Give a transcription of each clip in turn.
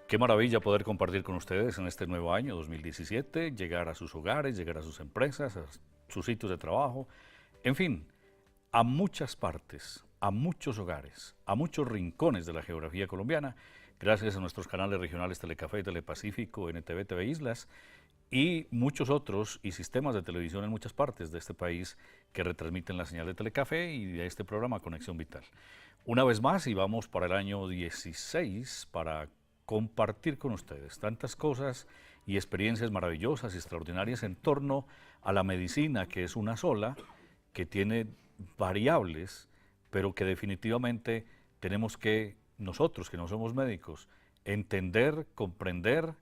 Qué maravilla poder compartir con ustedes en este nuevo año 2017, llegar a sus hogares, llegar a sus empresas, a sus sitios de trabajo, en fin, a muchas partes, a muchos hogares, a muchos rincones de la geografía colombiana, gracias a nuestros canales regionales Telecafé y Telepacífico, NTV, TV Islas y muchos otros y sistemas de televisión en muchas partes de este país que retransmiten la señal de Telecafé y de este programa Conexión Vital. Una vez más, y vamos para el año 16 para compartir con ustedes tantas cosas y experiencias maravillosas y extraordinarias en torno a la medicina, que es una sola, que tiene variables, pero que definitivamente tenemos que, nosotros que no somos médicos, entender, comprender,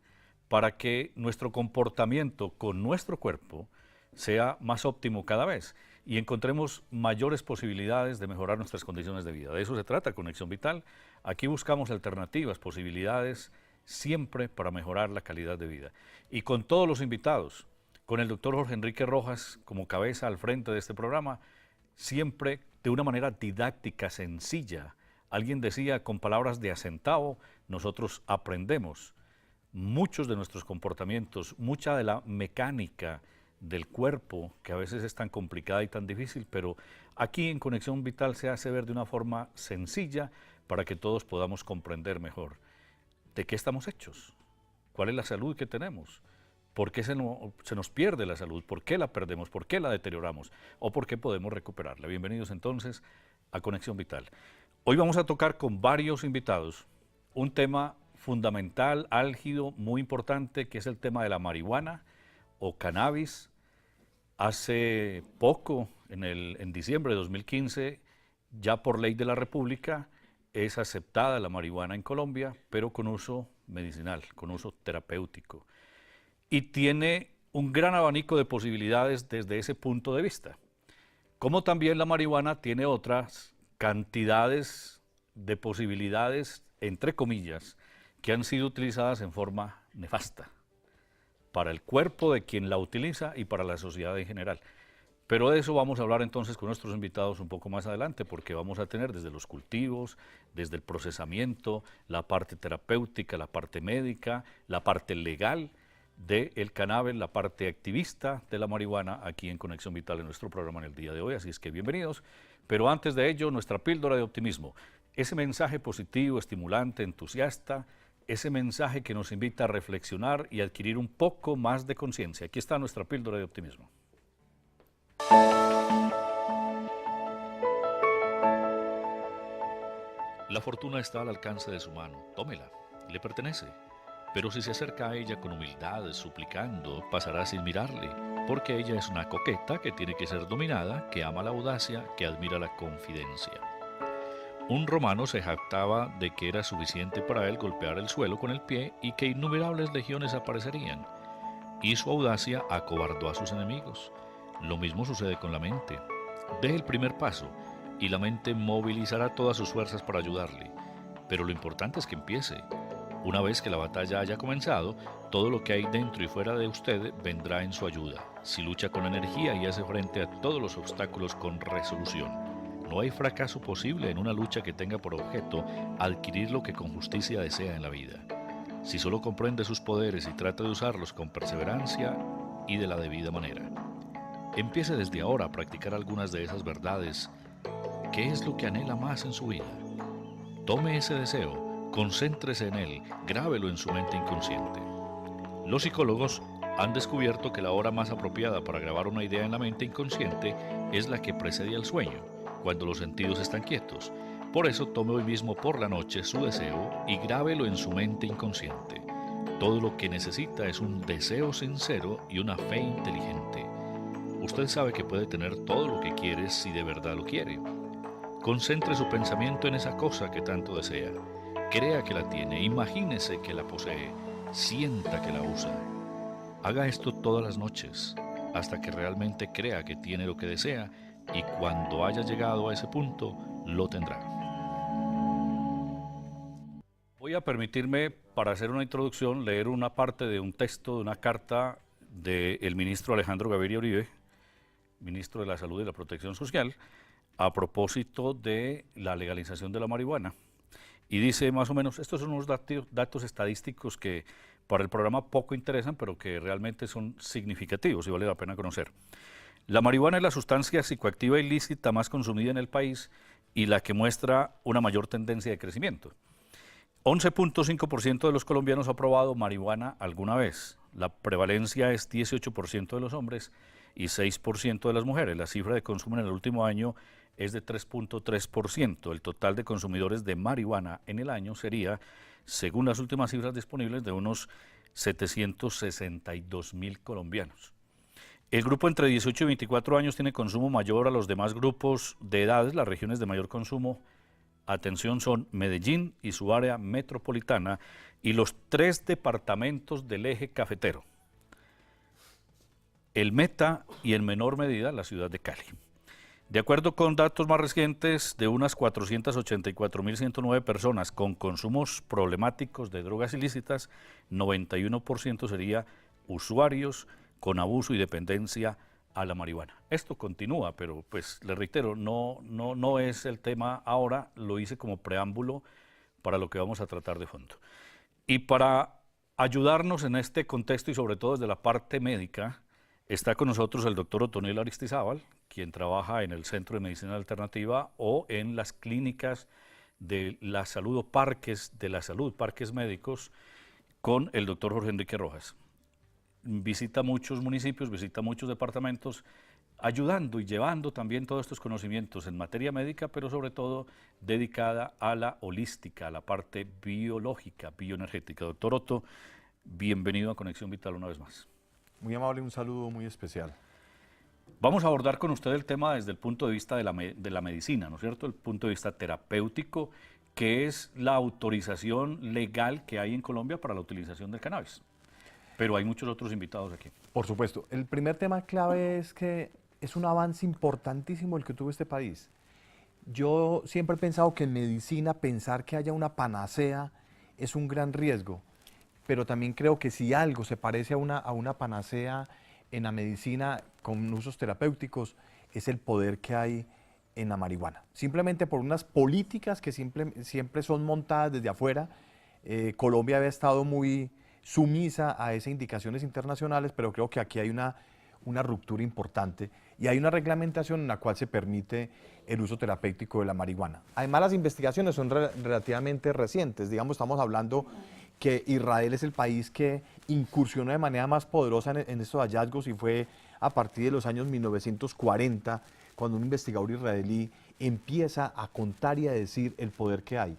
para que nuestro comportamiento con nuestro cuerpo sea más óptimo cada vez y encontremos mayores posibilidades de mejorar nuestras condiciones de vida. De eso se trata Conexión Vital. Aquí buscamos alternativas, posibilidades, siempre para mejorar la calidad de vida. Y con todos los invitados, con el doctor Jorge Enrique Rojas como cabeza al frente de este programa, siempre de una manera didáctica, sencilla. Alguien decía, con palabras de acentavo, nosotros aprendemos. Muchos de nuestros comportamientos, mucha de la mecánica del cuerpo, que a veces es tan complicada y tan difícil, pero aquí en Conexión Vital se hace ver de una forma sencilla para que todos podamos comprender mejor de qué estamos hechos, cuál es la salud que tenemos, por qué se nos pierde la salud, por qué la perdemos, por qué la deterioramos o por qué podemos recuperarla. Bienvenidos entonces a Conexión Vital. Hoy vamos a tocar con varios invitados un tema fundamental, álgido, muy importante, que es el tema de la marihuana o cannabis. Hace poco, en diciembre de 2015, ya por ley de la República, es aceptada la marihuana en Colombia, pero con uso medicinal, con uso terapéutico. Y tiene un gran abanico de posibilidades desde ese punto de vista. Como también la marihuana tiene otras cantidades de posibilidades, entre comillas, que han sido utilizadas en forma nefasta para el cuerpo de quien la utiliza y para la sociedad en general. Pero de eso vamos a hablar entonces con nuestros invitados un poco más adelante, porque vamos a tener desde los cultivos, desde el procesamiento, la parte terapéutica, la parte médica, la parte legal del cannabis, la parte activista de la marihuana aquí en Conexión Vital en nuestro programa en el día de hoy, así es que bienvenidos. Pero antes de ello, nuestra píldora de optimismo, ese mensaje positivo, estimulante, entusiasta, ese mensaje que nos invita a reflexionar y adquirir un poco más de conciencia. Aquí está nuestra píldora de optimismo. La fortuna está al alcance de su mano, tómela, le pertenece. Pero si se acerca a ella con humildad, suplicando, pasará sin mirarle, porque ella es una coqueta que tiene que ser dominada, que ama la audacia, que admira la confidencia. Un romano se jactaba de que era suficiente para él golpear el suelo con el pie y que innumerables legiones aparecerían. Y su audacia acobardó a sus enemigos. Lo mismo sucede con la mente. Deje el primer paso y la mente movilizará todas sus fuerzas para ayudarle. Pero lo importante es que empiece. Una vez que la batalla haya comenzado, todo lo que hay dentro y fuera de usted vendrá en su ayuda. Si lucha con energía y hace frente a todos los obstáculos con resolución. No hay fracaso posible en una lucha que tenga por objeto adquirir lo que con justicia desea en la vida. Si solo comprende sus poderes y trata de usarlos con perseverancia y de la debida manera. Empiece desde ahora a practicar algunas de esas verdades. ¿Qué es lo que anhela más en su vida? Tome ese deseo, concéntrese en él, grábelo en su mente inconsciente. Los psicólogos han descubierto que la hora más apropiada para grabar una idea en la mente inconsciente es la que precede al sueño, cuando los sentidos están quietos. Por eso tome hoy mismo por la noche su deseo y grábelo en su mente inconsciente. Todo lo que necesita es un deseo sincero y una fe inteligente. Usted sabe que puede tener todo lo que quiere si de verdad lo quiere. Concentre su pensamiento en esa cosa que tanto desea. Crea que la tiene, imagínese que la posee, sienta que la usa. Haga esto todas las noches, hasta que realmente crea que tiene lo que desea y cuando haya llegado a ese punto, lo tendrá. Voy a permitirme, para hacer una introducción, leer una parte de un texto, de una carta del ministro Alejandro Gaviria Uribe, ministro de la Salud y la Protección Social, a propósito de la legalización de la marihuana. y dice más o menos, estos son unos datos estadísticos que para el programa poco interesan, pero que realmente son significativos y vale la pena conocer. La marihuana es la sustancia psicoactiva ilícita más consumida en el país y la que muestra una mayor tendencia de crecimiento. 11.5% de los colombianos ha probado marihuana alguna vez. La prevalencia es 18% de los hombres y 6% de las mujeres. La cifra de consumo en el último año es de 3.3%. El total de consumidores de marihuana en el año sería, según las últimas cifras disponibles, de unos 762.000 colombianos. El grupo entre 18 y 24 años tiene consumo mayor a los demás grupos de edades. Las regiones de mayor consumo, atención, son Medellín y su área metropolitana y los 3 departamentos del eje cafetero, el Meta y en menor medida la ciudad de Cali. De acuerdo con datos más recientes, de unas 484.109 personas con consumos problemáticos de drogas ilícitas, 91% sería usuarios con abuso y dependencia a la marihuana. Esto continúa, pero pues les reitero, no es el tema ahora, lo hice como preámbulo para lo que vamos a tratar de fondo. Y para ayudarnos en este contexto y sobre todo desde la parte médica, está con nosotros el doctor Otoniel Aristizábal, quien trabaja en el Centro de Medicina Alternativa o en las clínicas de la salud o parques de la salud, parques médicos, con el doctor Jorge Enrique Rojas. Visita muchos municipios, visita muchos departamentos, ayudando y llevando también todos estos conocimientos en materia médica, pero sobre todo dedicada a la holística, a la parte biológica, bioenergética. Doctor Otto, bienvenido a Conexión Vital una vez más. Muy amable, un saludo muy especial. Vamos a abordar con usted el tema desde el punto de vista de la medicina, ¿no es cierto? El punto de vista terapéutico, que es la autorización legal que hay en Colombia para la utilización del cannabis. Pero hay muchos otros invitados aquí. Por supuesto. El primer tema clave es que es un avance importantísimo el que tuvo este país. Yo siempre he pensado que en medicina pensar que haya una panacea es un gran riesgo, pero también creo que si algo se parece a una panacea en la medicina con usos terapéuticos es el poder que hay en la marihuana. Simplemente por unas políticas que siempre son montadas desde afuera. Colombia había estado muy sumisa a esas indicaciones internacionales, pero creo que aquí hay una ruptura importante y hay una reglamentación en la cual se permite el uso terapéutico de la marihuana. Además, las investigaciones son relativamente recientes. Digamos, estamos hablando que Israel es el país que incursionó de manera más poderosa en estos hallazgos y fue a partir de los años 1940 cuando un investigador israelí empieza a contar y a decir el poder que hay.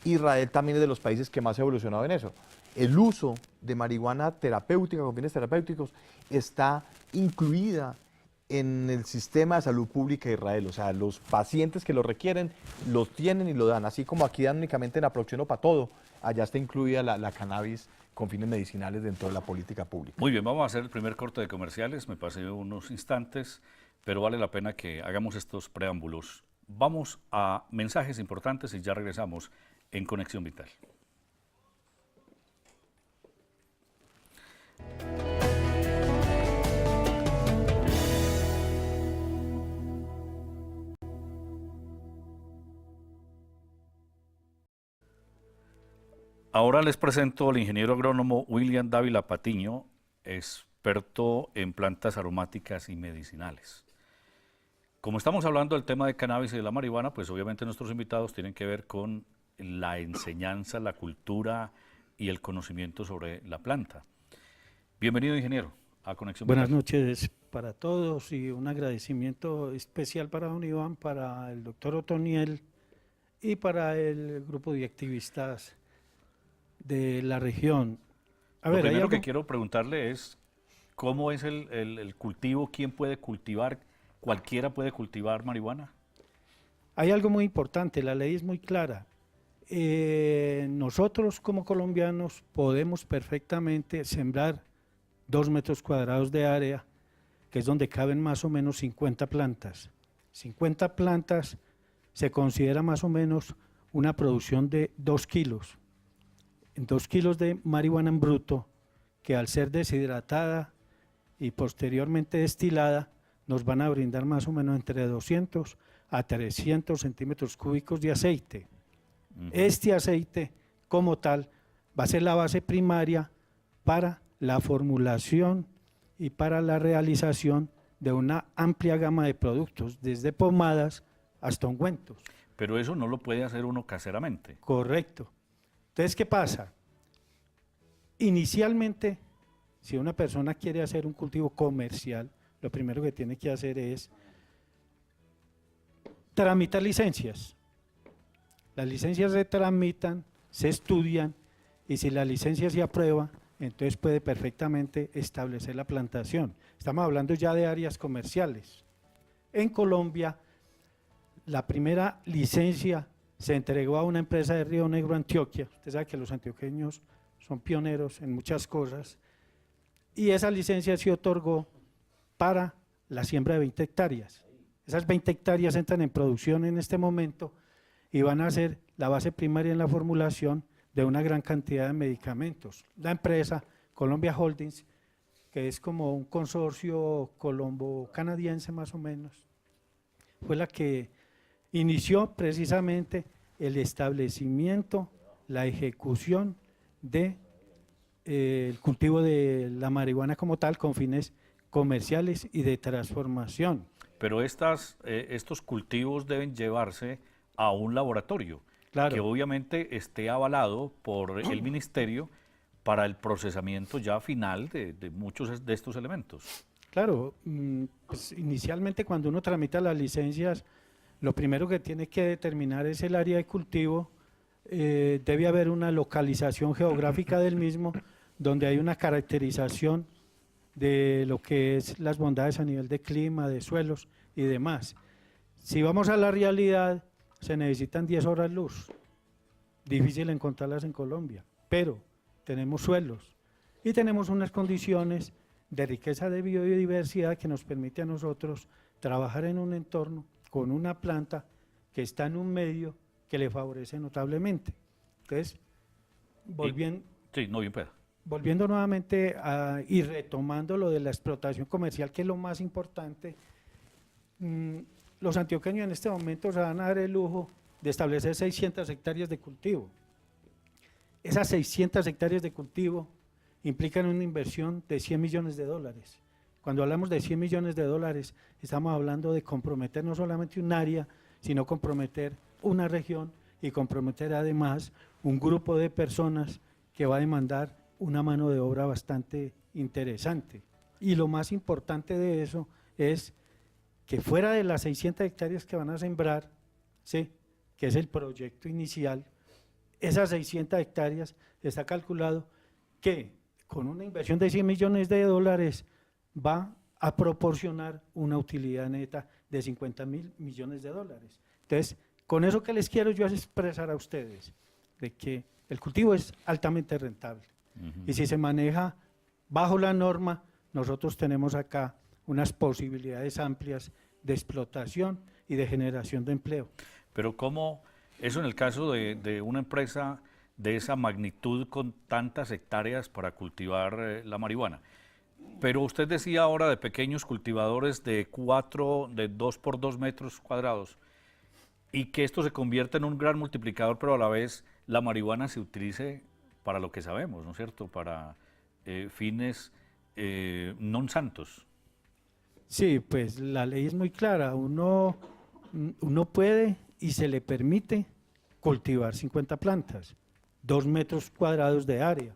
Israel también es de los países que más ha evolucionado en eso. El uso de marihuana terapéutica, con fines terapéuticos, está incluida en el sistema de salud pública de Israel. O sea, los pacientes que lo requieren, lo tienen y lo dan. Así como aquí dan únicamente naproxeno para todo, allá está incluida la cannabis con fines medicinales dentro de la política pública. Muy bien, vamos a hacer el primer corte de comerciales. Me pasé unos instantes, pero vale la pena que hagamos estos preámbulos. Vamos a mensajes importantes y ya regresamos en Conexión Vital. Ahora les presento al ingeniero agrónomo William Dávila Patiño, experto en plantas aromáticas y medicinales. Como estamos hablando del tema de cannabis y de la marihuana, pues obviamente nuestros invitados tienen que ver con la enseñanza, la cultura y el conocimiento sobre la planta. Bienvenido, ingeniero, a Conexión Vital. Buenas noches para todos y un agradecimiento especial para don Iván, para el doctor Otoniel y para el grupo de activistas de la región. Lo primero que quiero preguntarle es cómo es el cultivo, quién puede cultivar, cualquiera puede cultivar marihuana. Hay algo muy importante, la ley es muy clara. Nosotros como colombianos podemos perfectamente sembrar 2 metros cuadrados de área, que es donde caben más o menos 50 plantas. 50 plantas se considera más o menos una producción de 2 kilos. 2 kilos de marihuana en bruto, que al ser deshidratada y posteriormente destilada, nos van a brindar más o menos entre 200 a 300 centímetros cúbicos de aceite. Este aceite como tal va a ser la base primaria para la formulación y para la realización de una amplia gama de productos, desde pomadas hasta ungüentos. Pero eso no lo puede hacer uno caseramente. Correcto. Entonces, ¿qué pasa? Inicialmente, si una persona quiere hacer un cultivo comercial, lo primero que tiene que hacer es tramitar licencias. Las licencias se tramitan, se estudian, y si la licencia se aprueba, entonces puede perfectamente establecer la plantación. Estamos hablando ya de áreas comerciales. En Colombia, la primera licencia se entregó a una empresa de Río Negro, Antioquia. Usted sabe que los antioqueños son pioneros en muchas cosas. Y esa licencia se otorgó para la siembra de 20 hectáreas. Esas 20 hectáreas entran en producción en este momento y van a ser la base primaria en la formulación de una gran cantidad de medicamentos. La empresa Colombia Holdings, que es como un consorcio colombo-canadiense más o menos, fue la que inició precisamente el establecimiento, la ejecución de el cultivo de la marihuana como tal con fines comerciales y de transformación. Pero estos cultivos deben llevarse a un laboratorio, Claro. que obviamente esté avalado por el ministerio para el procesamiento ya final de muchos de estos elementos. Claro, pues inicialmente cuando uno tramita las licencias, lo primero que tiene que determinar es el área de cultivo. Debe haber una localización geográfica del mismo, donde hay una caracterización de lo que es las bondades a nivel de clima, de suelos y demás. Si vamos a la realidad, se necesitan 10 horas luz. Difícil encontrarlas en Colombia, pero tenemos suelos y tenemos unas condiciones de riqueza de biodiversidad que nos permite a nosotros trabajar en un entorno con una planta que está en un medio que le favorece notablemente. Entonces, Sí, no, bien pueda. volviendo nuevamente y retomando lo de la explotación comercial, que es lo más importante, los antioqueños en este momento se van a dar el lujo de establecer 600 hectáreas de cultivo. Esas 600 hectáreas de cultivo implican una inversión de 100 millones de dólares. Cuando hablamos de 100 millones de dólares, estamos hablando de comprometer no solamente un área, sino comprometer una región y comprometer además un grupo de personas que va a demandar una mano de obra bastante interesante. Y lo más importante de eso es que fuera de las 600 hectáreas que van a sembrar, ¿sí?, que es el proyecto inicial, esas 600 hectáreas está calculado que con una inversión de 100 millones de dólares va a proporcionar una utilidad neta de 50.000 millones de dólares. Entonces, con eso que les quiero yo expresar a ustedes, de que el cultivo es altamente rentable. Y si se maneja bajo la norma, nosotros tenemos acá unas posibilidades amplias de explotación y de generación de empleo. Pero ¿cómo, eso en el caso de una empresa de esa magnitud con tantas hectáreas para cultivar la marihuana? Pero usted decía ahora de pequeños cultivadores de 2 por 2 metros cuadrados, y que esto se convierte en un gran multiplicador, pero a la vez la marihuana se utilice para lo que sabemos, ¿no es cierto?, para fines non santos. Sí, pues la ley es muy clara, uno puede y se le permite cultivar 50 plantas, 2 metros cuadrados de área.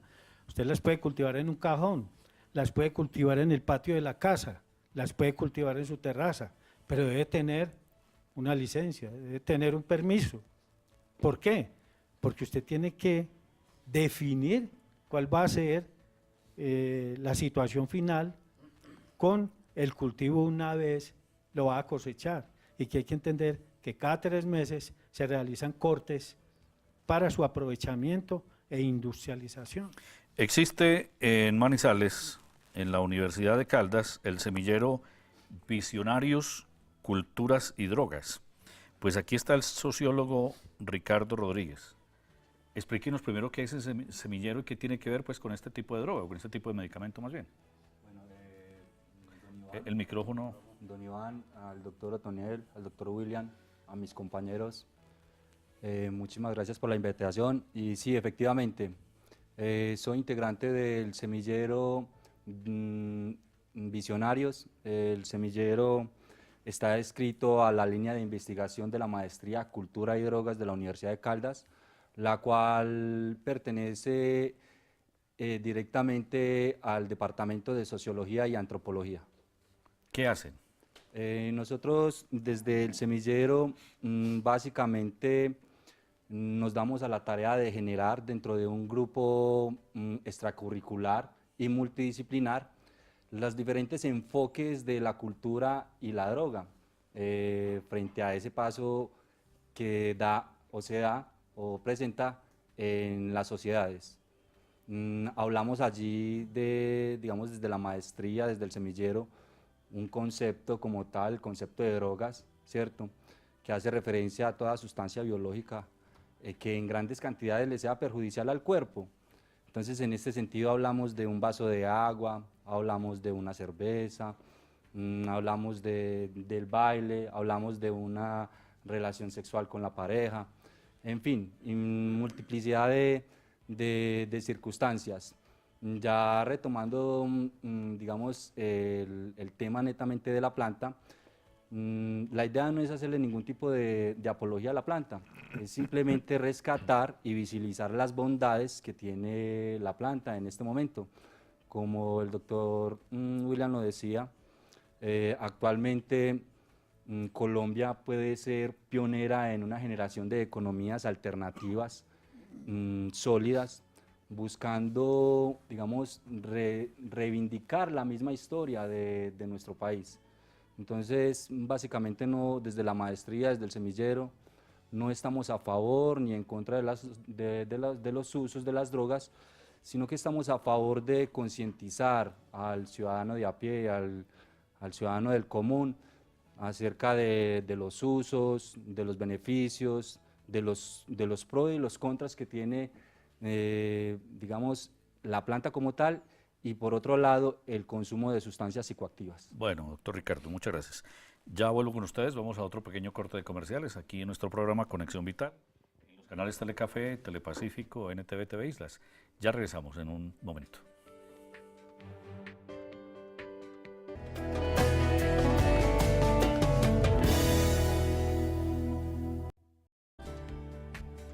Usted las puede cultivar en un cajón, las puede cultivar en el patio de la casa, las puede cultivar en su terraza, pero debe tener una licencia, debe tener un permiso. ¿Por qué? Porque usted tiene que definir cuál va a ser la situación final con el cultivo una vez lo va a cosechar, y que hay que entender que cada 3 meses se realizan cortes para su aprovechamiento e industrialización. Existe en Manizales, en la Universidad de Caldas, el semillero Visionarios, Culturas y Drogas. Pues aquí está el sociólogo Ricardo Rodríguez. Explíquenos primero qué es ese semillero y qué tiene que ver pues con este tipo de droga, o con este tipo de medicamento más bien. Bueno, don Iván, El micrófono. Don Iván, al doctor Otoniel, al doctor William, a mis compañeros. Muchísimas gracias por la invitación. Y sí, efectivamente, soy integrante del semillero mm, Visionarios. El semillero está adscrito a la línea de investigación de la Maestría Cultura y Drogas de la Universidad de Caldas, la cual pertenece directamente al Departamento de Sociología y Antropología. ¿Qué hacen? Nosotros desde el semillero básicamente nos damos a la tarea de generar dentro de un grupo extracurricular y multidisciplinar los diferentes enfoques de la cultura y la droga frente a ese paso que da o se da o presenta en las sociedades. Hablamos allí de, digamos, desde la maestría, desde el semillero, un concepto como tal, el concepto de drogas, ¿cierto?, que hace referencia a toda sustancia biológica que en grandes cantidades le sea perjudicial al cuerpo. Entonces, en este sentido hablamos de un vaso de agua, hablamos de una cerveza, hablamos del baile, hablamos de una relación sexual con la pareja, en fin, multiplicidad de circunstancias. Ya retomando, digamos, el tema netamente de la planta, la idea no es hacerle ningún tipo de apología a la planta, es simplemente rescatar y visibilizar las bondades que tiene la planta en este momento. Como el doctor William lo decía, actualmente Colombia puede ser pionera en una generación de economías alternativas sólidas, buscando, digamos, reivindicar la misma historia de nuestro país. Entonces, básicamente no, desde la maestría, desde el semillero, no estamos a favor ni en contra de los usos de las drogas, sino que estamos a favor de concientizar al ciudadano de a pie, al ciudadano del común, acerca de los usos, de los beneficios, de los pros y los contras que tiene, digamos, la planta como tal, y por otro lado, el consumo de sustancias psicoactivas. Bueno, doctor Ricardo, muchas gracias. Ya vuelvo con ustedes, vamos a otro pequeño corte de comerciales aquí en nuestro programa Conexión Vital, en los canales Telecafé, Telepacífico, NTV, TV Islas. Ya regresamos en un momento.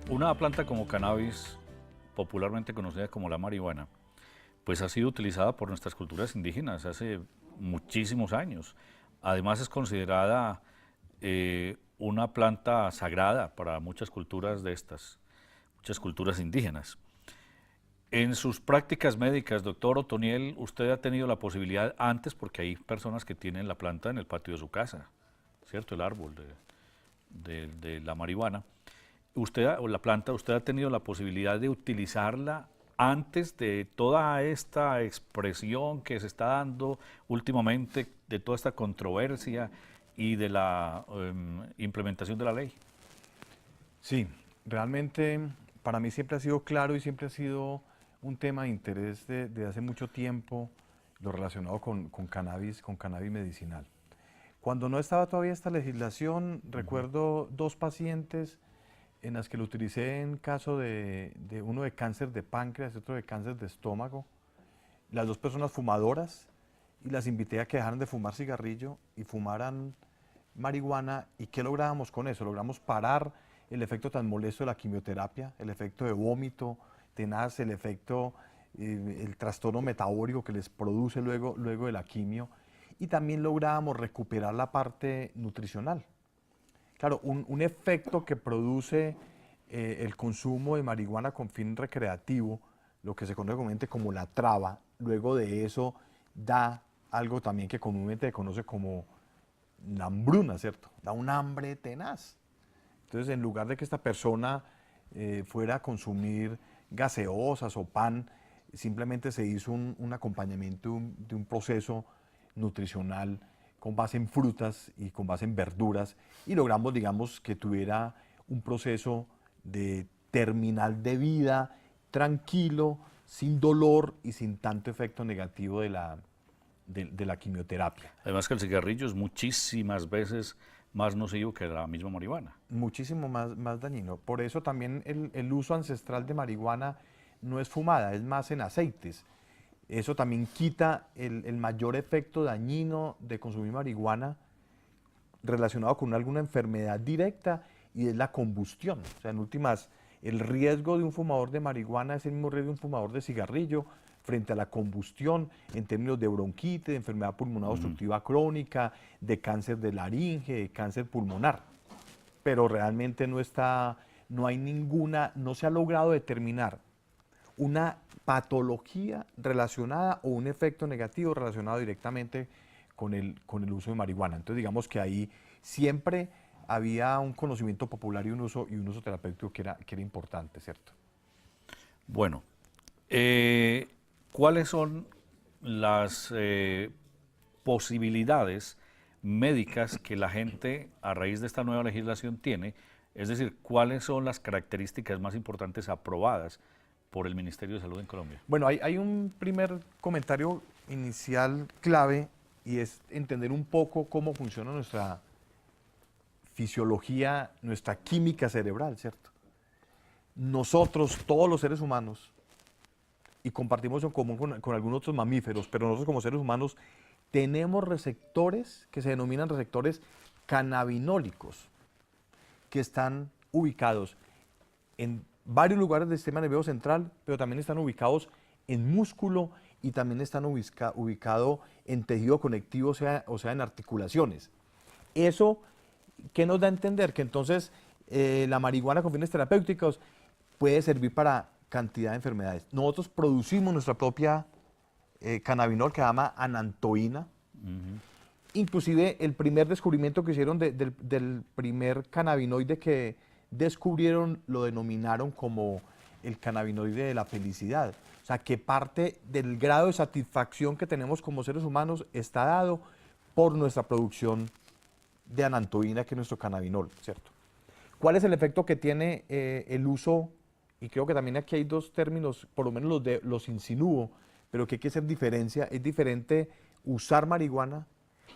Una planta como cannabis, popularmente conocida como la marihuana, pues ha sido utilizada por nuestras culturas indígenas hace muchísimos años. Además es considerada una planta sagrada para muchas culturas de estas, muchas culturas indígenas. En sus prácticas médicas, doctor Otoniel, usted ha tenido la posibilidad antes, porque hay personas que tienen la planta en el patio de su casa, ¿cierto? El árbol de la marihuana. Usted, o la planta, usted ha tenido la posibilidad de utilizarla antes de toda esta expresión que se está dando últimamente, de toda esta controversia y de la implementación de la ley. Sí, realmente para mí siempre ha sido claro y siempre ha sido un tema de interés de hace mucho tiempo, lo relacionado con cannabis medicinal. Cuando no estaba todavía esta legislación, recuerdo dos pacientes en las que lo utilicé en caso de uno de cáncer de páncreas y otro de cáncer de estómago. Las dos personas fumadoras, y las invité a que dejaran de fumar cigarrillo y fumaran marihuana. ¿Y qué lográbamos con eso? Logramos parar el efecto tan molesto de la quimioterapia, el efecto de vómito tenaz, el efecto, el trastorno metabólico que les produce luego de la quimio, y también lográbamos recuperar la parte nutricional. Claro, un efecto que produce el consumo de marihuana con fin recreativo, lo que se conoce comúnmente como la traba, luego de eso da algo también que comúnmente se conoce como la hambruna, ¿cierto? Da un hambre tenaz. Entonces, en lugar de que esta persona fuera a consumir gaseosas o pan, simplemente se hizo un acompañamiento de un proceso nutricional con base en frutas y con base en verduras, y logramos, digamos, que tuviera un proceso de terminal de vida tranquilo, sin dolor y sin tanto efecto negativo de la quimioterapia. Además que el cigarrillo es muchísimas veces más nocivo que la misma marihuana. Muchísimo más dañino. Por eso también el uso ancestral de marihuana no es fumada, es más en aceites. Eso también quita el mayor efecto dañino de consumir marihuana relacionado con alguna enfermedad directa, y es la combustión. O sea, en últimas, el riesgo de un fumador de marihuana es el mismo riesgo de un fumador de cigarrillo frente a la combustión en términos de bronquitis, de enfermedad pulmonar obstructiva crónica, de cáncer de laringe, de cáncer pulmonar. Pero realmente no hay ninguna, no se ha logrado determinar una patología relacionada o un efecto negativo relacionado directamente con el uso de marihuana. Entonces digamos que ahí siempre había un conocimiento popular y un uso terapéutico que era importante, ¿cierto? Bueno, ¿cuáles son las posibilidades médicas que la gente a raíz de esta nueva legislación tiene? Es decir, ¿cuáles son las características más importantes aprobadas por el Ministerio de Salud en Colombia? Bueno, hay un primer comentario inicial clave, y es entender un poco cómo funciona nuestra fisiología, nuestra química cerebral, ¿cierto? Nosotros, todos los seres humanos, y compartimos en común con algunos otros mamíferos, pero nosotros como seres humanos tenemos receptores que se denominan receptores cannabinólicos, que están ubicados en varios lugares del sistema nervioso central, pero también están ubicados en músculo y también están ubicados en tejido conectivo, o sea, en articulaciones. Eso, ¿qué nos da a entender? Que entonces la marihuana con fines terapéuticos puede servir para cantidad de enfermedades. Nosotros producimos nuestra propia cannabinol, que se llama anantoína. Inclusive el primer descubrimiento que hicieron del primer cannabinoide que descubrieron lo denominaron como el cannabinoide de la felicidad. O sea, que parte del grado de satisfacción que tenemos como seres humanos está dado por nuestra producción de anantoína, que es nuestro cannabinol, ¿cierto? ¿Cuál es el efecto que tiene el uso? Y creo que también aquí hay dos términos, por lo menos los insinúo, pero que hay que hacer diferencia. Es diferente usar marihuana,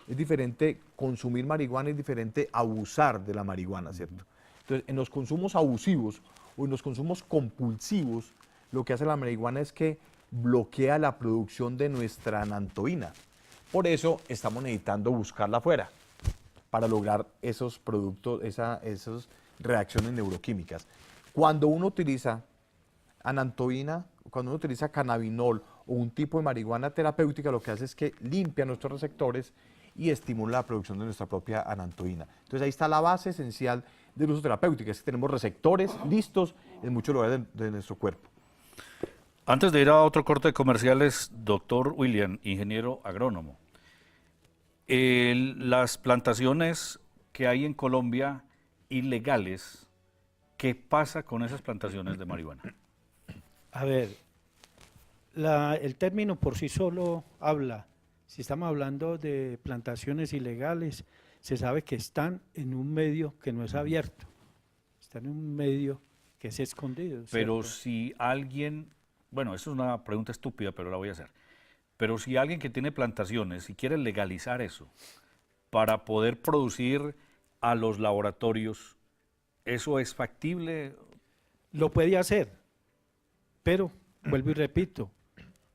es diferente consumir marihuana, es diferente abusar de la marihuana, ¿cierto? Entonces, en los consumos abusivos o en los consumos compulsivos, lo que hace la marihuana es que bloquea la producción de nuestra anantoína. Por eso estamos necesitando buscarla afuera, para lograr esos productos, esas reacciones neuroquímicas. Cuando uno utiliza anantoína, cuando uno utiliza cannabinol o un tipo de marihuana terapéutica, lo que hace es que limpia nuestros receptores y estimula la producción de nuestra propia anantoína. Entonces ahí está la base esencial del uso terapéutico, es que tenemos receptores listos en muchos lugares de nuestro cuerpo. Antes de ir a otro corte de comerciales, doctor William, ingeniero agrónomo, las plantaciones que hay en Colombia ilegales, ¿qué pasa con esas plantaciones de marihuana? A ver, el término por sí solo habla. Si estamos hablando de plantaciones ilegales, se sabe que están en un medio que no es abierto, están en un medio que es escondido. Pero ¿cierto? si alguien, bueno, esto es una pregunta estúpida, pero la voy a hacer. Pero si alguien que tiene plantaciones y quiere legalizar eso para poder producir a los laboratorios, ¿eso es factible? Lo puede hacer, pero, vuelvo y repito,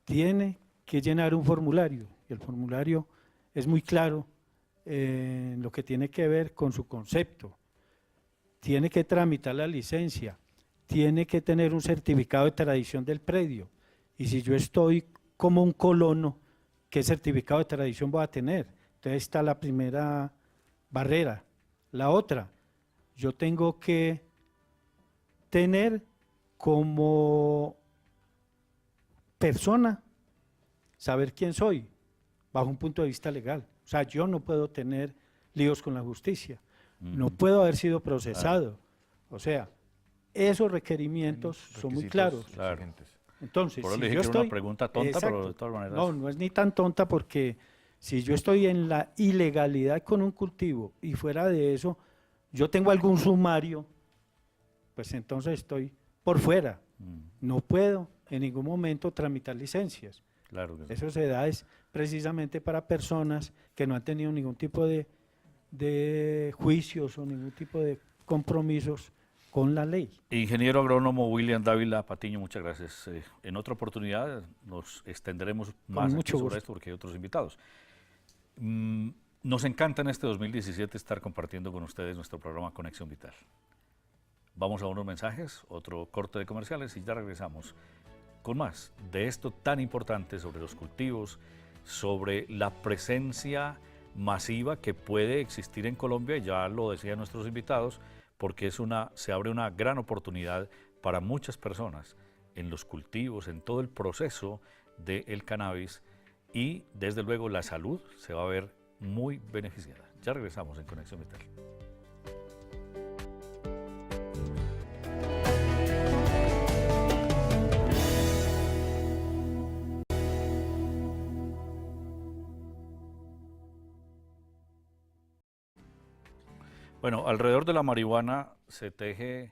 tiene que llenar un formulario, y el formulario es muy claro en lo que tiene que ver con su concepto. Tiene que tramitar la licencia, tiene que tener un certificado de tradición del predio, y si yo estoy como un colono, ¿qué certificado de tradición voy a tener? Entonces está la primera barrera. La otra, yo tengo que tener como persona, saber quién soy, bajo un punto de vista legal. O sea, yo no puedo tener líos con la justicia, no puedo haber sido procesado. O sea, esos requerimientos son muy claros. Claro. Entonces, Por eso si le dije yo que era estoy, una pregunta tonta, exacto, pero de todas maneras. no, no es ni tan tonta, porque si yo estoy en la ilegalidad con un cultivo y fuera de eso, yo tengo algún sumario, pues entonces estoy por fuera. No puedo en ningún momento tramitar licencias. Claro que sí. Eso se da es precisamente para personas que no han tenido ningún tipo de de juicios o ningún tipo de compromisos con la ley. Ingeniero agrónomo William Dávila Patiño, muchas gracias. En otra oportunidad nos extenderemos más aquí mucho sobre gusto. esto porque hay otros invitados. Nos encanta en este 2017 estar compartiendo con ustedes nuestro programa Conexión Vital. Vamos a unos mensajes, otro corte de comerciales y ya regresamos con más de esto tan importante sobre los cultivos, sobre la presencia masiva que puede existir en Colombia, ya lo decían nuestros invitados, porque se abre una gran oportunidad para muchas personas en los cultivos, en todo el proceso del cannabis y desde luego la salud se va a ver muy beneficiada. Ya regresamos en Conexión Vital. Bueno, alrededor de la marihuana se teje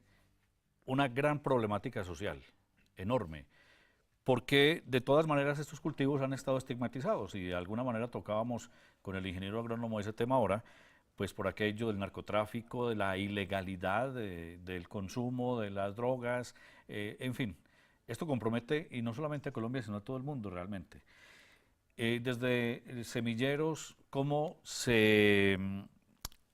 una gran problemática social, enorme, porque de todas maneras estos cultivos han estado estigmatizados y de alguna manera tocábamos con el ingeniero agrónomo ese tema ahora, pues por aquello del narcotráfico, de la ilegalidad, del consumo, de las drogas, en fin, esto compromete y no solamente a Colombia, sino a todo el mundo realmente. Desde semilleros, cómo se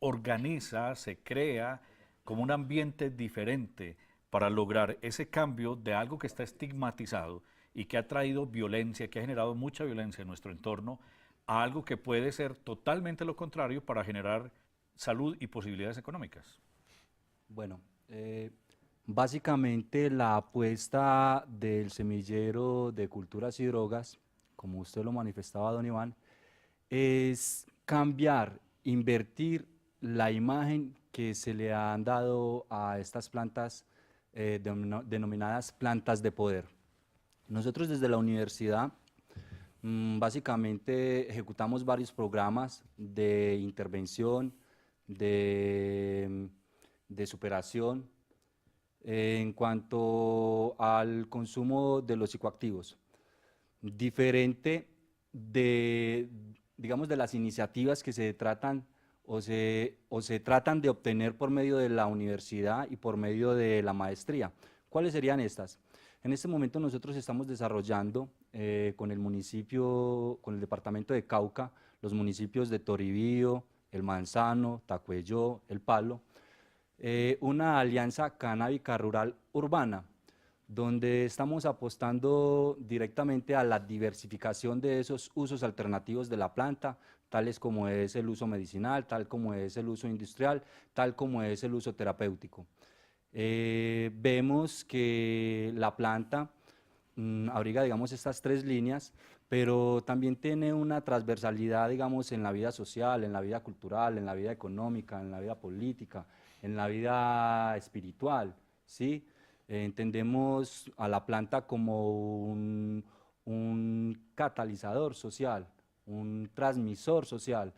organiza, se crea como un ambiente diferente para lograr ese cambio de algo que está estigmatizado y que ha traído violencia, que ha generado mucha violencia en nuestro entorno, a algo que puede ser totalmente lo contrario para generar salud y posibilidades económicas. Bueno, básicamente la apuesta del semillero de culturas y drogas, como usted lo manifestaba, don Iván, es cambiar, invertir la imagen que se le han dado a estas plantas denominadas plantas de poder. Nosotros desde la universidad básicamente ejecutamos varios programas de intervención, de superación en cuanto al consumo de los psicoactivos. Diferente de, digamos, de las iniciativas que se tratan o se tratan de obtener por medio de la universidad y por medio de la maestría. ¿Cuáles serían estas? En este momento nosotros estamos desarrollando con el municipio, con el departamento de Cauca, los municipios de Toribío, El Manzano, Tacuelló, El Palo, una alianza canábica rural urbana, donde estamos apostando directamente a la diversificación de esos usos alternativos de la planta, tales como es el uso medicinal, tal como es el uso industrial, tal como es el uso terapéutico. Vemos que la planta abriga, digamos, estas tres líneas, pero también tiene una transversalidad, digamos, en la vida social, en la vida cultural, en la vida económica, en la vida política, en la vida espiritual, ¿sí? Entendemos a la planta como un catalizador social, un transmisor social,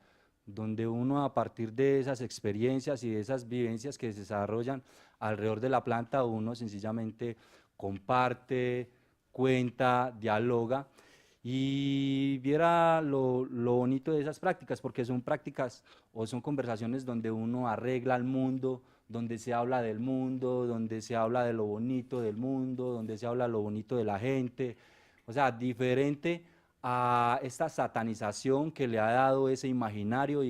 donde uno a partir de esas experiencias y de esas vivencias que se desarrollan alrededor de la planta, uno sencillamente comparte, cuenta, dialoga y viera lo bonito de esas prácticas, porque son prácticas o son conversaciones donde uno arregla el mundo, donde se habla del mundo, donde se habla de lo bonito del mundo, donde se habla de lo bonito de la gente, o sea, diferente a esta satanización que le ha dado ese imaginario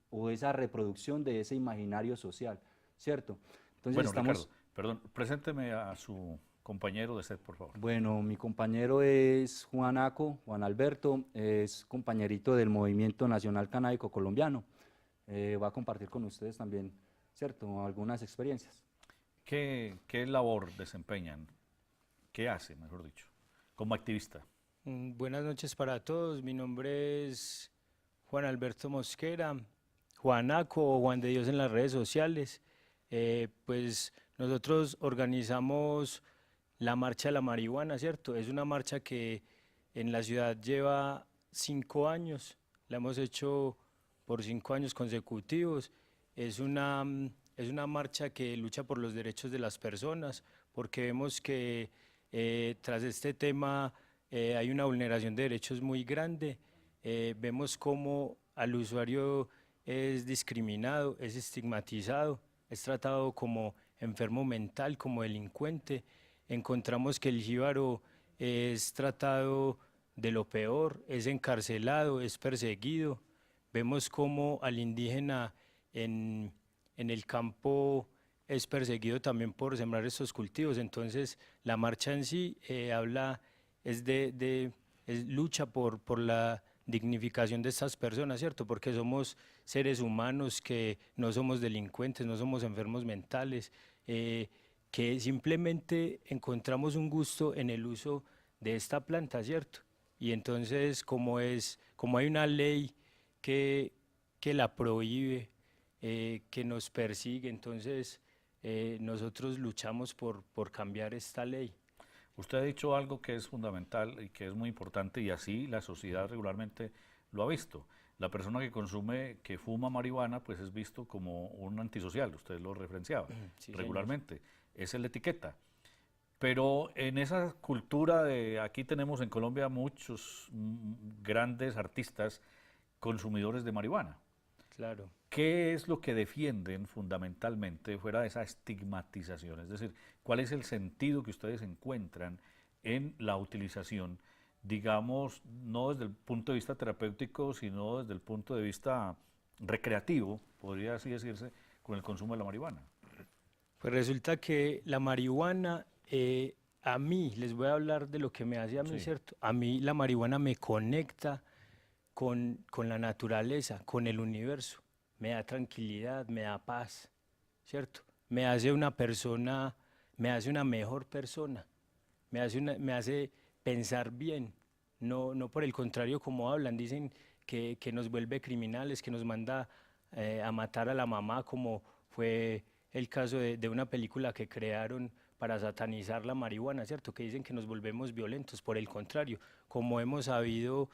o esa reproducción de ese imaginario social, ¿cierto? Entonces Bueno, estamos... Ricardo, perdón, presénteme a su compañero de set, por favor. Bueno, mi compañero es Juan Alberto, es compañerito del Movimiento Nacional Canábico Colombiano. Va a compartir con ustedes también, ¿cierto?, algunas experiencias. ¿Qué labor desempeñan? ¿Qué hace, mejor dicho, como activista? Buenas noches para todos, mi nombre es Juan Alberto Mosquera, Juanaco o Juan de Dios en las redes sociales. Pues nosotros organizamos la Marcha de la Marihuana, ¿cierto? Es una marcha que en la ciudad lleva 5 años, la hemos hecho por 5 años consecutivos. Es una marcha que lucha por los derechos de las personas, porque vemos que tras este tema hay una vulneración de derechos muy grande. Vemos cómo al usuario es discriminado, es estigmatizado, es tratado como enfermo mental, como delincuente. Encontramos que el jíbaro es tratado de lo peor, es encarcelado, es perseguido. Vemos cómo al indígena en el campo es perseguido también por sembrar estos cultivos. Entonces, la marcha en sí es lucha por la dignificación de estas personas, ¿cierto? Porque somos seres humanos que no somos delincuentes, no somos enfermos mentales, que simplemente encontramos un gusto en el uso de esta planta, ¿cierto? Y entonces, como hay una ley que la prohíbe, que nos persigue, entonces nosotros luchamos por cambiar esta ley. Usted ha dicho algo que es fundamental y que es muy importante y así la sociedad regularmente lo ha visto. La persona que consume, que fuma marihuana, pues es visto como un antisocial, usted lo referenciaba Sí, regularmente. Esa es la etiqueta. Pero en esa cultura de, aquí tenemos en Colombia muchos grandes artistas consumidores de marihuana. Claro. ¿Qué es lo que defienden fundamentalmente fuera de esa estigmatización? Es decir, ¿cuál es el sentido que ustedes encuentran en la utilización, digamos, no desde el punto de vista terapéutico, sino desde el punto de vista recreativo, podría así decirse, con el consumo de la marihuana? Pues resulta que la marihuana, a mí, les voy a hablar de lo que me hace a mí, Sí. ¿cierto? A mí la marihuana me conecta con la naturaleza, con el universo. Me da tranquilidad, me da paz, ¿cierto? Me hace una persona, me hace una mejor persona, me hace pensar bien, no por el contrario como hablan, dicen que nos vuelve criminales, que nos manda a matar a la mamá, como fue el caso de una película que crearon para satanizar la marihuana, ¿cierto? Que dicen que nos volvemos violentos, por el contrario, como hemos sabido,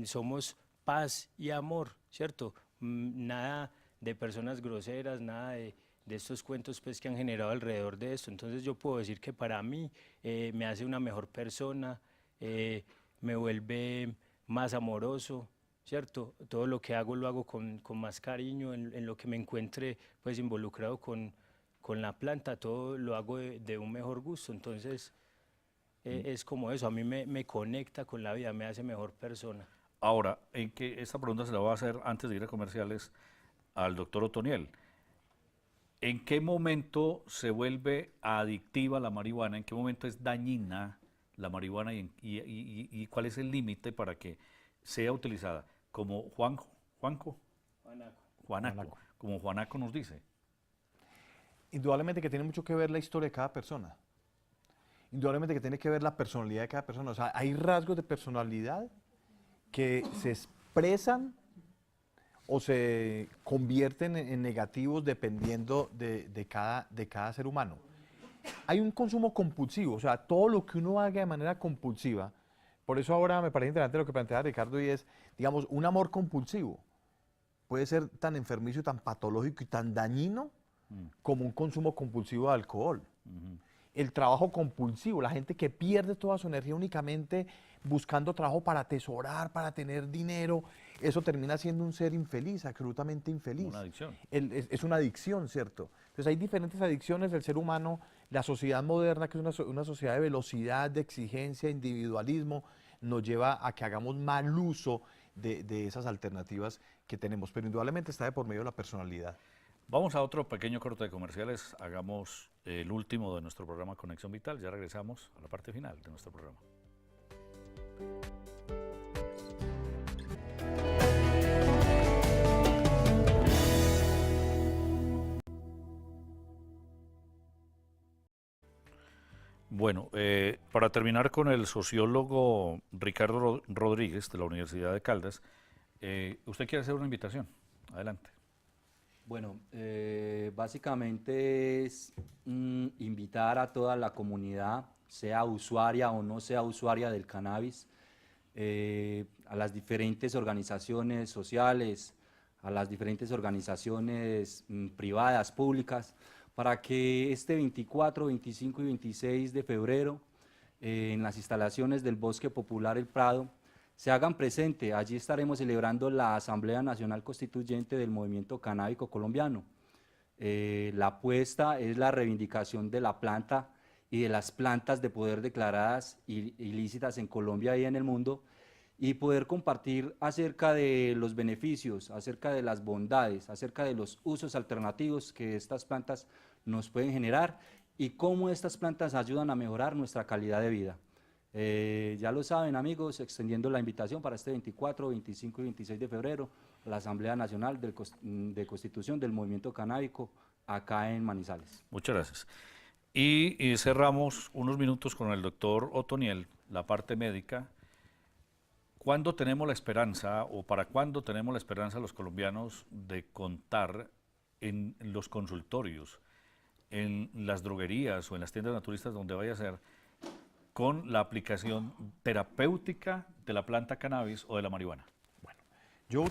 somos paz y amor, ¿cierto? Nada de personas groseras, nada de estos cuentos pues, que han generado alrededor de esto. Entonces yo puedo decir que para mí me hace una mejor persona, me vuelve más amoroso, ¿cierto? Todo lo que hago lo hago con más cariño, en lo que me encuentre pues involucrado con la planta, todo lo hago de un mejor gusto. Entonces es como eso, a mí me conecta con la vida, me hace mejor persona. Ahora, esta pregunta se la voy a hacer antes de ir a comerciales al doctor Otoniel. ¿En qué momento se vuelve adictiva la marihuana? ¿En qué momento es dañina la marihuana? ¿Y cuál es el límite para que sea utilizada? Como Juanaco, como Juanaco nos dice. Indudablemente que tiene mucho que ver la historia de cada persona. Indudablemente que tiene que ver la personalidad de cada persona. O sea, hay rasgos de personalidad que se expresan o se convierten en negativos dependiendo de cada ser humano. Hay un consumo compulsivo, o sea, todo lo que uno haga de manera compulsiva. Por eso ahora me parece interesante lo que plantea Ricardo y es, digamos, un amor compulsivo. Puede ser tan enfermizo, tan patológico y tan dañino como un consumo compulsivo de alcohol. El trabajo compulsivo, la gente que pierde toda su energía únicamente buscando trabajo para atesorar, para tener dinero, eso termina siendo un ser infeliz, absolutamente infeliz. Una adicción. Es una adicción, ¿cierto? Entonces hay diferentes adicciones del ser humano. La sociedad moderna, que es una sociedad de velocidad, de exigencia, individualismo, nos lleva a que hagamos mal uso de esas alternativas que tenemos, pero indudablemente está de por medio de la personalidad. Vamos a otro pequeño corte de comerciales, hagamos el último de nuestro programa Conexión Vital, ya regresamos a la parte final de nuestro programa. Bueno, para terminar con el sociólogo Ricardo Rodríguez de la Universidad de Caldas, usted quiere hacer una invitación, adelante. Bueno, básicamente es invitar a toda la comunidad, sea usuaria o no sea usuaria del cannabis, a las diferentes organizaciones sociales, a las diferentes organizaciones privadas, públicas, para que este 24, 25 y 26 de febrero, en las instalaciones del Bosque Popular El Prado, se hagan presente. Allí estaremos celebrando la Asamblea Nacional Constituyente del Movimiento Canábico Colombiano. La apuesta es la reivindicación de la planta y de las plantas de poder declaradas ilícitas en Colombia y en el mundo, y poder compartir acerca de los beneficios, acerca de las bondades, acerca de los usos alternativos que estas plantas nos pueden generar y cómo estas plantas ayudan a mejorar nuestra calidad de vida. Ya lo saben, amigos, extendiendo la invitación para este 24, 25 y 26 de febrero, la Asamblea Nacional de Constitución del Movimiento Canábico acá en Manizales. Muchas gracias. Y cerramos unos minutos con el doctor Otoniel, la parte médica. ¿Cuándo tenemos la esperanza o para cuándo tenemos la esperanza los colombianos de contar en los consultorios, en las droguerías o en las tiendas naturistas donde vaya a ser, con la aplicación terapéutica de la planta cannabis o de la marihuana? Bueno, yo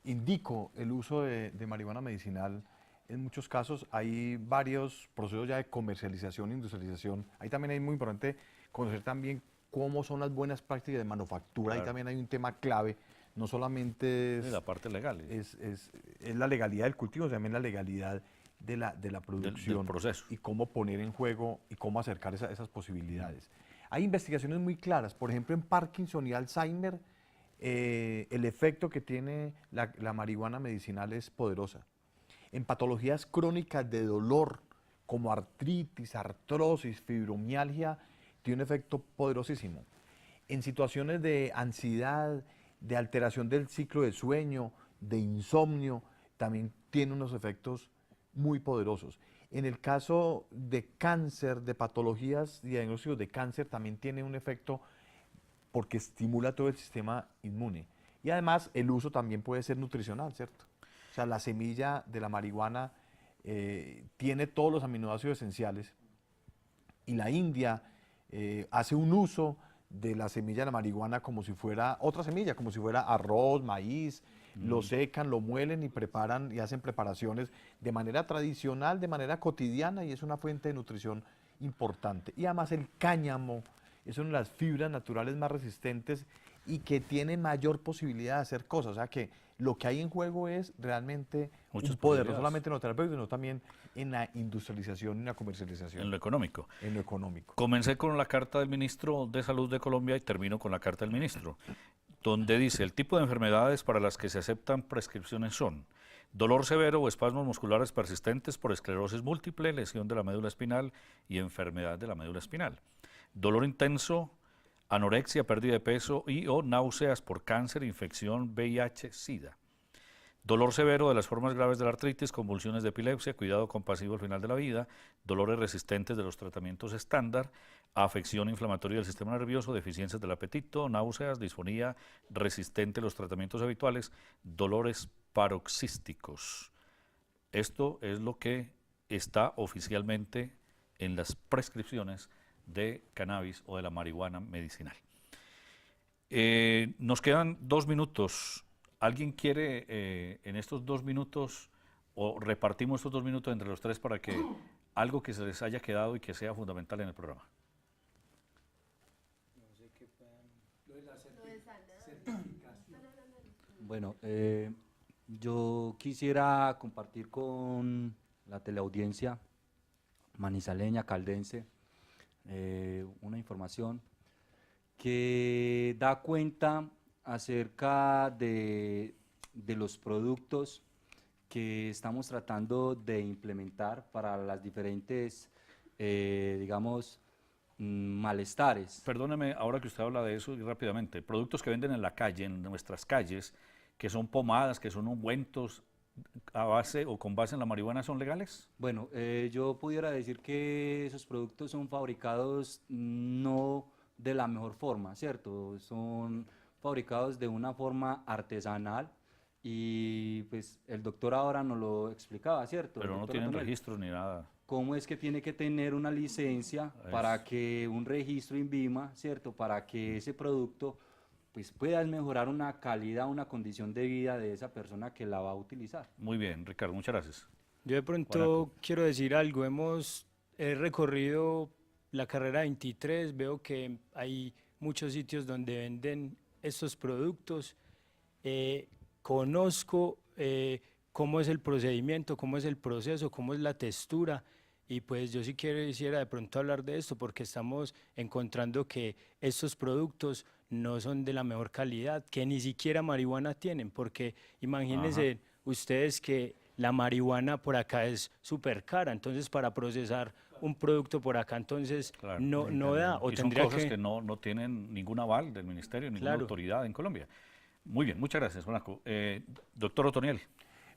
indico el uso de marihuana medicinal en muchos casos. Hay varios procesos ya de comercialización e industrialización. Ahí también es muy importante conocer también cómo son las buenas prácticas de manufactura. Claro. Ahí también hay un tema clave, no solamente Sí, la parte legal. es la legalidad del cultivo, sino también la legalidad de la producción del proceso. y cómo poner en juego y cómo acercar esas posibilidades. Hay investigaciones muy claras, por ejemplo, en Parkinson y Alzheimer, el efecto que tiene la marihuana medicinal es poderosa. En patologías crónicas de dolor, como artritis, artrosis, fibromialgia, tiene un efecto poderosísimo. En situaciones de ansiedad, de alteración del ciclo de sueño, de insomnio, también tiene unos efectos muy poderosos. En el caso de cáncer, de patologías y diagnósticos de cáncer, también tiene un efecto porque estimula todo el sistema inmune. Y además el uso también puede ser nutricional, ¿cierto? O sea, la semilla de la marihuana tiene todos los aminoácidos esenciales, y la India hace un uso de la semilla de la marihuana como si fuera otra semilla, como si fuera arroz, maíz. Lo secan, lo muelen y preparan y hacen preparaciones de manera tradicional, de manera cotidiana, y es una fuente de nutrición importante. Y además el cáñamo es una de las fibras naturales más resistentes y que tiene mayor posibilidad de hacer cosas. O sea que lo que hay en juego es realmente Muchas un poder, no posibilidades. solamente en lo terapéutico, sino también en la industrialización y la comercialización. En lo económico. En lo económico. Comencé con la carta del ministro de Salud de Colombia y termino con la carta del ministro, donde dice: el tipo de enfermedades para las que se aceptan prescripciones son dolor severo o espasmos musculares persistentes por esclerosis múltiple, lesión de la médula espinal y enfermedad de la médula espinal, dolor intenso, anorexia, pérdida de peso y o náuseas por cáncer, infección, VIH, SIDA. Dolor severo de las formas graves de la artritis, convulsiones de epilepsia, cuidado compasivo al final de la vida, dolores resistentes de los tratamientos estándar, afección inflamatoria del sistema nervioso, deficiencias del apetito, náuseas, disfonía resistente a los tratamientos habituales, dolores paroxísticos. Esto es lo que está oficialmente en las prescripciones de cannabis o de la marihuana medicinal. Nos quedan 2 minutos. ¿Alguien quiere en estos 2 minutos, o repartimos estos 2 minutos entre los tres para que algo que se les haya quedado y que sea fundamental en el programa? Bueno, yo quisiera compartir con la teleaudiencia manizaleña, caldense, una información que da cuenta acerca de los productos que estamos tratando de implementar para las diferentes, digamos, malestares. Perdóneme, ahora que usted habla de eso, y rápidamente, productos que venden en la calle, en nuestras calles, que son pomadas, que son ungüentos, a base o con base en la marihuana, ¿son legales? Bueno, yo pudiera decir que esos productos son fabricados no de la mejor forma, ¿cierto? Son fabricados de una forma artesanal y pues el doctor ahora nos lo explicaba, ¿cierto? Pero no tienen registros ni nada. ¿Cómo es que tiene que tener una licencia para que un registro INVIMA, ¿cierto? Para que ese producto pues pueda mejorar una calidad, una condición de vida de esa persona que la va a utilizar. Muy bien, Ricardo, muchas gracias. Yo de pronto quiero decir algo. He recorrido la carrera 23, veo que hay muchos sitios donde venden estos productos, conozco cómo es el procedimiento, cómo es el proceso, cómo es la textura, y pues yo sí quisiera de pronto hablar de esto porque estamos encontrando que estos productos no son de la mejor calidad, que ni siquiera marihuana tienen, porque imagínense ustedes que la marihuana por acá es súper cara, entonces para procesar un producto por acá entonces Claro. no da, o Y son tendría cosas que... que no tienen ningún aval del ministerio, ninguna Claro. autoridad en Colombia. Muy bien, muchas gracias, Juanaco. Doctor Otoniel.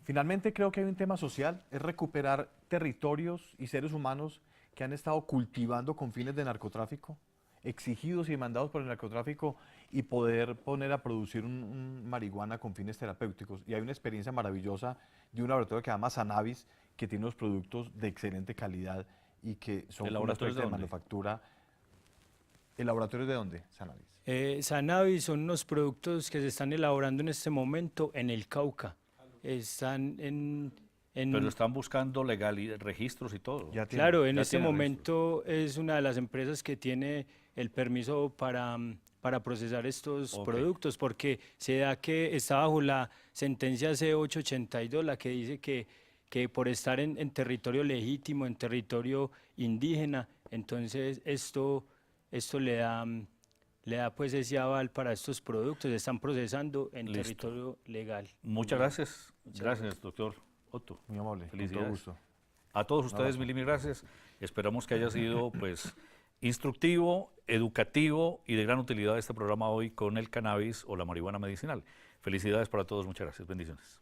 Finalmente creo que hay un tema social, es recuperar territorios y seres humanos que han estado cultivando con fines de narcotráfico, exigidos y demandados por el narcotráfico, y poder poner a producir un marihuana con fines terapéuticos. Y hay una experiencia maravillosa de un laboratorio que se llama Sanavis, que tiene unos productos de excelente calidad y que son ¿El una laboratorio es especie de de dónde? manufactura. ¿El laboratorio es de dónde, Sanavis? Sanavi son unos productos que se están elaborando en este momento en el Cauca. Están Pero están buscando registros y todo. Ya tiene. claro, en ya este tienen momento es una de las empresas que tiene el permiso para procesar estos Ok. productos, porque se da que está bajo la sentencia C882, la que dice que por estar en territorio legítimo, en territorio indígena, entonces esto le da pues ese aval para estos productos, se están procesando en Listo. territorio legal. Muchas gracias. Gracias, doctor Otto. Muy amable, con todo Felicidades. gusto. A todos ustedes, mil gracias. Esperamos que haya sido pues instructivo, educativo y de gran utilidad este programa hoy con el cannabis o la marihuana medicinal. Felicidades para todos, muchas gracias. Bendiciones.